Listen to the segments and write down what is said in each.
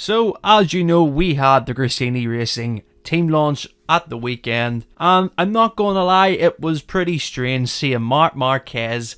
So, as you know, we had the Gresini Racing team launch at the weekend, and I'm not going to lie, it was pretty strange seeing Marc Marquez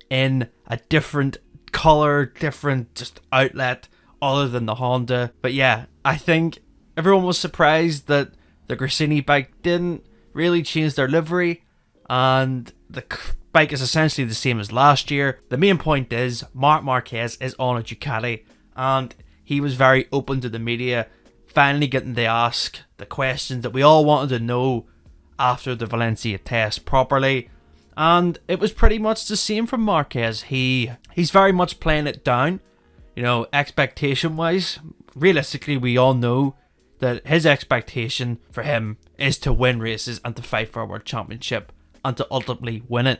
in a different colour, different just outlet other than the Honda. But yeah, I think everyone was surprised that the Gresini bike didn't really change their livery, and the bike is essentially the same as last year. The main point is Marc Marquez is on a Ducati, and he was very open to the media, finally getting to ask the questions that we all wanted to know after the Valencia test properly. And it was pretty much the same from Marquez. He's very much playing it down, you know, expectation wise. Realistically, we all know that his expectation for him is to win races and to fight for a world championship and to ultimately win it.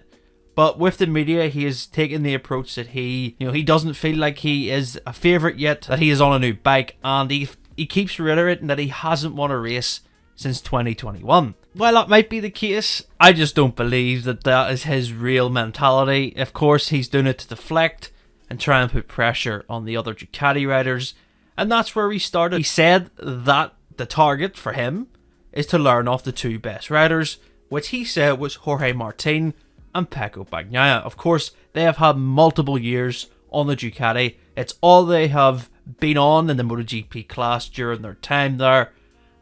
But with the media, he has taken the approach that he doesn't feel like he is a favourite yet, that he is on a new bike, and he keeps reiterating that he hasn't won a race since 2021. While that might be the case, I just don't believe that that is his real mentality. Of course, he's doing it to deflect and try and put pressure on the other Ducati riders, and that's where we started. He said that the target for him is to learn off the two best riders, which he said was Jorge Martin and Pecco Bagnaia. Of course, they have had multiple years on the Ducati. It's all they have been on in the MotoGP class during their time there.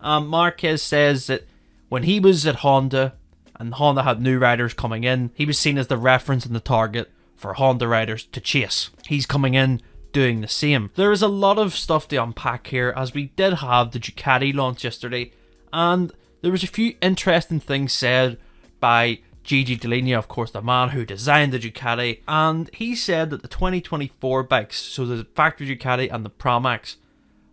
Marquez says that when he was at Honda and Honda had new riders coming in, he was seen as the reference and the target for Honda riders to chase. He's coming in doing the same. There is a lot of stuff to unpack here, as we did have the Ducati launch yesterday, and there was a few interesting things said by Gigi Dall'Igna, of course the man who designed the Ducati, and he said that the 2024 bikes, so the factory Ducati and the Pro Max,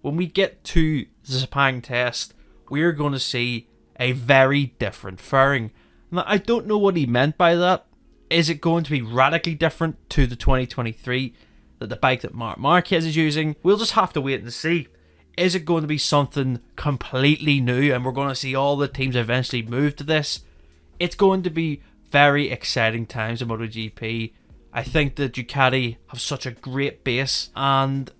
when we get to the Sepang test, we're going to see a very different fairing. Now, I don't know what he meant by that. Is it going to be radically different to the 2023, that the bike that Marc Marquez is using? We'll just have to wait and see. Is it going to be something completely new and we're going to see all the teams eventually move to this? It's going to be very exciting times in MotoGP. I think the Ducati have such a great base, and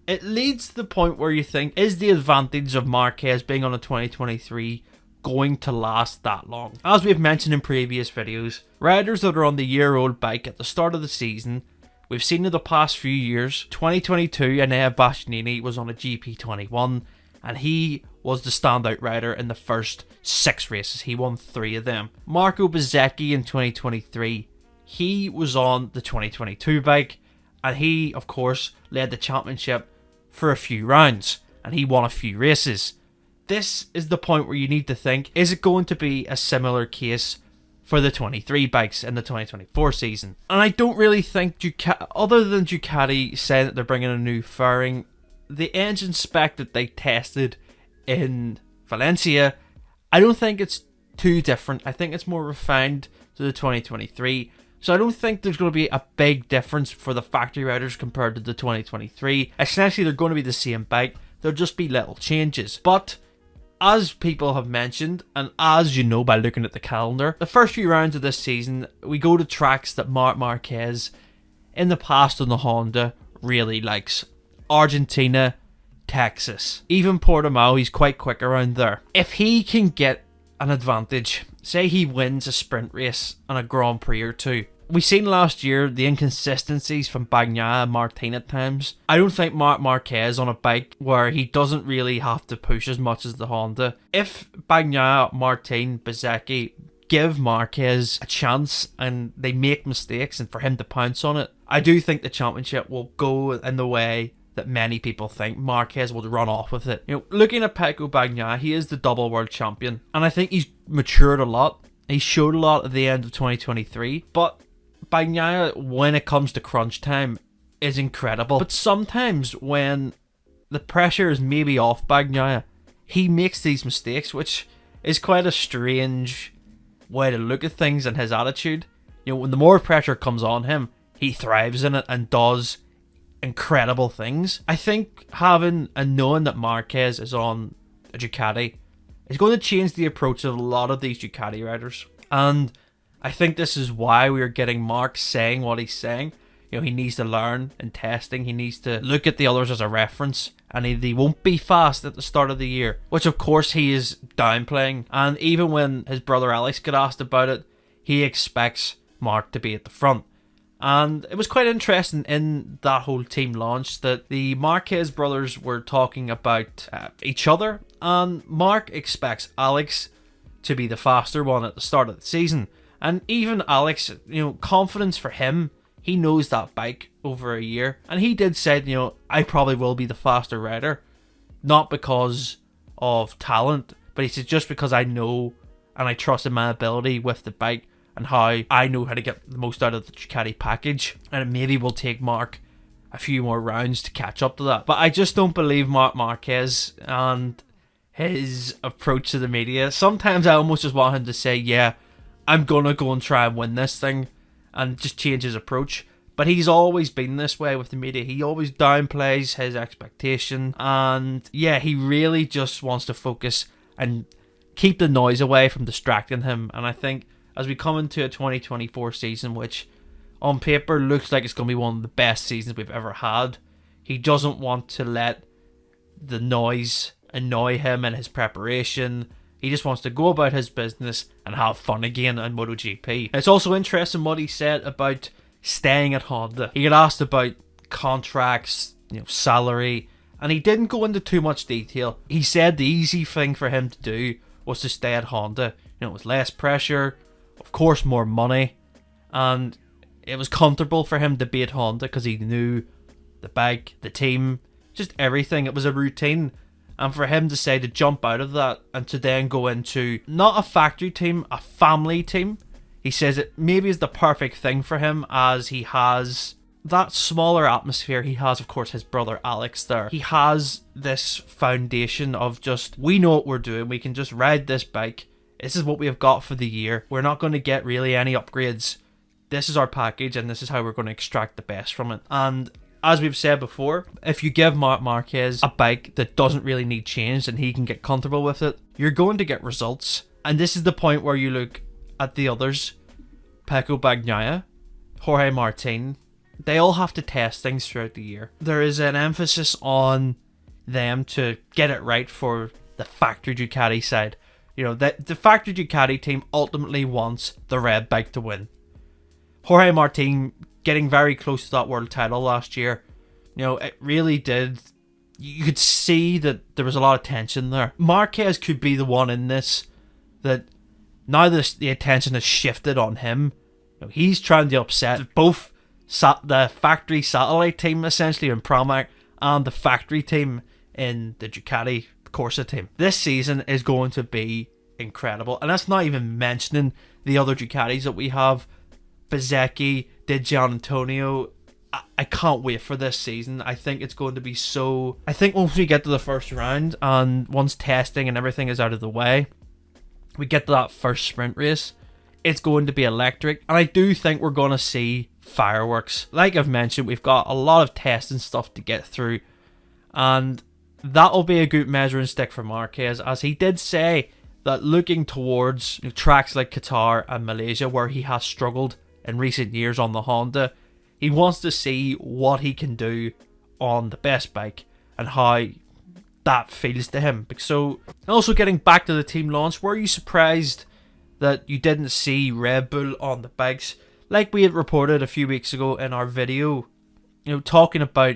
it leads to the point where you think, is the advantage of Marquez being on a 2023 going to last that long? As we've mentioned in previous videos, riders that are on the year-old bike at the start of the season, we've seen in the past few years, 2022, Enea Bastianini was on a GP21, and he was the standout rider in the first 6 races. He won 3 of them. Marco Bezzecchi in 2023, he was on the 2022 bike, and he, of course, led the championship for a few rounds, and he won a few races. This is the point where you need to think, is it going to be a similar case for the 23 bikes in the 2024 season? And I don't really think Ducati, other than Ducati saying that they're bringing a new fairing, the engine spec that they tested in Valencia, I don't think it's too different. I think it's more refined to the 2023. So I don't think there's going to be a big difference for the factory riders compared to the 2023. Essentially, they're going to be the same bike. There'll just be little changes. But as people have mentioned, and as you know by looking at the calendar, the first few rounds of this season, we go to tracks that Marc Marquez in the past on the Honda really likes. Argentina, Texas, even Portimao, he's quite quick around there. If he can get an advantage, say he wins a sprint race and a Grand Prix or two. We've seen last year the inconsistencies from Bagnaia and Martin at times. I don't think Marc Marquez on a bike where he doesn't really have to push as much as the Honda. If Bagnaia, Martin, Bezzecchi give Marquez a chance and they make mistakes and for him to pounce on it, I do think the championship will go in the way that many people think. Marquez will run off with it. You know, looking at Pecco Bagnaia, he is the double world champion, and I think he's matured a lot. He showed a lot at the end of 2023, but Bagnaia, when it comes to crunch time, is incredible. But sometimes when the pressure is maybe off Bagnaia, he makes these mistakes, which is quite a strange way to look at things and his attitude. You know, when the more pressure comes on him, he thrives in it and does incredible things. I think having and knowing that Marquez is on a Ducati is going to change the approach of a lot of these Ducati riders, and I think this is why we are getting Marc saying what he's saying. he needs to learn in testing. He needs to look at the others as a reference, and he won't be fast at the start of the year, which of course he is downplaying. And even when his brother Alex got asked about it, he expects Marc to be at the front. And it was quite interesting in that whole team launch that the Marquez brothers were talking about each other, and Marc expects Alex to be the faster one at the start of the season. And even Alex, confidence for him, he knows that bike over a year. And he did say, I probably will be the faster rider. Not because of talent, but he said just because I know and I trust in my ability with the bike and how I know how to get the most out of the Ducati package. And it maybe will take Marc a few more rounds to catch up to that. But I just don't believe Marc Marquez and his approach to the media. Sometimes I almost just want him to say, yeah, I'm gonna go and try and win this thing, and just change his approach. But he's always been this way with the media. He always downplays his expectation, and yeah, he really just wants to focus and keep the noise away from distracting him. And I think as we come into a 2024 season, which on paper looks like it's going to be one of the best seasons we've ever had, he doesn't want to let the noise annoy him in his preparation. He just wants to go about his business and have fun again on MotoGP. It's also interesting what he said about staying at Honda. He got asked about contracts, salary, and he didn't go into too much detail. He said the easy thing for him to do was to stay at Honda. It was less pressure, of course more money, and it was comfortable for him to be at Honda because he knew the bike, the team, just everything. It was a routine. And for him to say to jump out of that and to then go into not a factory team, a family team, he says it maybe is the perfect thing for him, as he has that smaller atmosphere. He has, of course, his brother Alex there. He has this foundation of just, we know what we're doing. We can just ride this bike. This is what we have got for the year. We're not going to get really any upgrades. This is our package, and this is how we're going to extract the best from it. And as we've said before, if you give Marc Marquez a bike that doesn't really need change and he can get comfortable with it, you're going to get results. And this is the point where you look at the others. Pecco Bagnaia, Jorge Martin, they all have to test things throughout the year. There is an emphasis on them to get it right for the factory Ducati side. The factory Ducati team ultimately wants the red bike to win. Jorge Martin getting very close to that world title last year, it really did. You could see that there was a lot of tension there. Marquez could be the one in this that now the attention has shifted on him. He's trying to upset both the factory satellite team essentially in Pramac and the factory team in the Ducati Corsa team. This season is going to be incredible, and that's not even mentioning the other Ducatis that we have. Bezzecchi, Di Gianantonio. I can't wait for this season. I think it's going to be so... I think once we get to the first round and once testing and everything is out of the way, we get to that first sprint race, it's going to be electric. And I do think we're going to see fireworks. Like I've mentioned, we've got a lot of testing stuff to get through, and that'll be a good measuring stick for Marquez, as he did say that looking towards tracks like Qatar and Malaysia, where he has struggled in recent years on the Honda, he wants to see what he can do on the best bike and how that feels to him. So, also getting back to the team launch, were you surprised that you didn't see Red Bull on the bikes? Like we had reported a few weeks ago in our video, talking about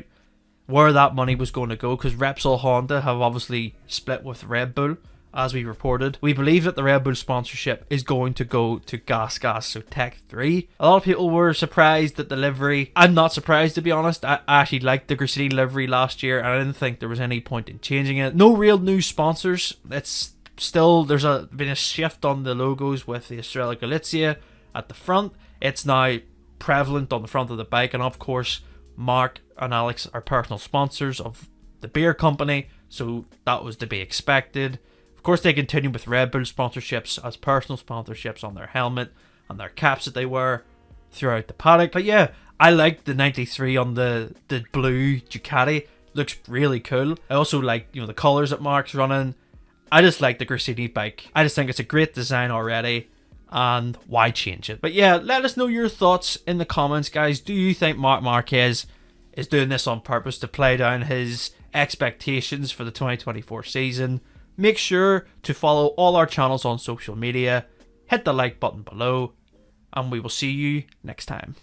where that money was going to go, because Repsol Honda have obviously split with Red Bull. As we reported, we believe that the Red Bull sponsorship is going to go to Gas, so Tech 3. A lot of people were surprised at the livery. I'm not surprised, to be honest. I actually liked the Gresini livery last year, and I didn't think there was any point in changing it. No real new sponsors. It's still, there's been a shift on the logos with the Estrella Galizia at the front. It's now prevalent on the front of the bike, and of course, Marc and Alex are personal sponsors of the beer company, so that was to be expected. Of course, they continue with Red Bull sponsorships as personal sponsorships on their helmet and their caps that they wear throughout the paddock. But yeah, I like the 93 on the blue Ducati. Looks really cool. I also like, the colours that Marc's running. I just like the Gresini bike. I just think it's a great design already. and why change it? But yeah, let us know your thoughts in the comments, guys. Do you think Marc Marquez is doing this on purpose to play down his expectations for the 2024 season? Make sure to follow all our channels on social media, hit the like button below, and we will see you next time.